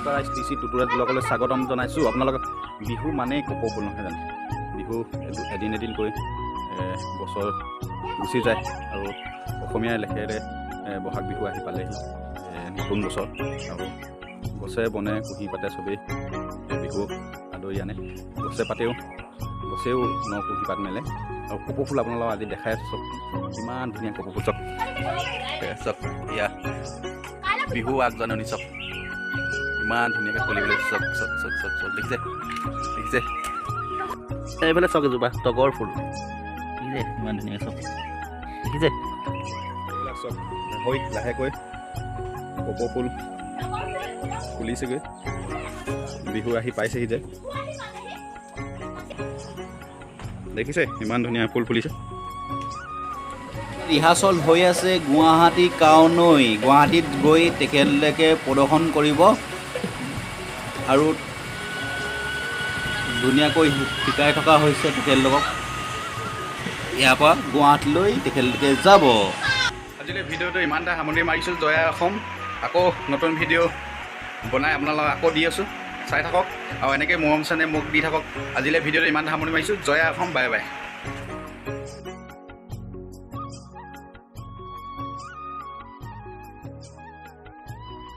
নমস্কাৰ STC টুটুৰাজ ব্লগলৈ স্বাগতম জনাইছোঁ। আপোনালোকক বিহু মানে কপৌফুল নহয় জানো? বিহু এদিন এদিনকৈ বছৰ গুচি যায় আৰু অসমীয়াৰ লেখেৰে বহাগ বিহু আহি পালেহি, নতুন বছৰ। আৰু গছে বনে কুঁহি পাতে চবেই বিহু আদৰি আনে। গছেও ন কুঁহি পাত মেলে আৰু কপৌফুল আপোনালোকক আজি দেখাই আছোঁ। চব ইমান ধুনীয়া কপৌফুল, চব এয়া বিহু আগজাননী, চব ইমান ধুনীয়াকৈ ফুলি চক চক চক চক চক দেখিছে দেখিছে। এইফালে চক এজোপা তগৰ ফুল দেখিছে, ইমান ধুনীয়া চব দেখিছে। এইবিলাক চব হৈ লাহেকৈ কপৌফুল ফুলিছেগৈ, বিহু আহি পাইছেহি যে। দেখিছে ইমান ধুনীয়া ফুল ফুলিছে। ৰিহাৰ্চল হৈ আছে গুৱাহাটী কাউনৈ। গুৱাহাটীত গৈ তেখেতলোকে প্ৰদৰ্শন কৰিব আৰু ধুনীয়াকৈ শিকাই থকা হৈছে তেখেতলোকক। ইয়াৰ পৰা গুৱাহাটীলৈ তেখেতলোকে যাব। আজিলৈ ভিডিঅ'টো ইমানটা সামৰণি মাৰিছোঁ। জয়া অসম আকৌ নতুন ভিডিঅ' বনাই আপোনালোকক আকৌ দি আছোঁ, চাই থাকক আৰু এনেকৈ মৰম চেনেহ মোক দি থাকক। আজিলৈ ভিডিঅ'টো ইমানটা সামৰণি মাৰিছোঁ। Jaya Assam, bye bye.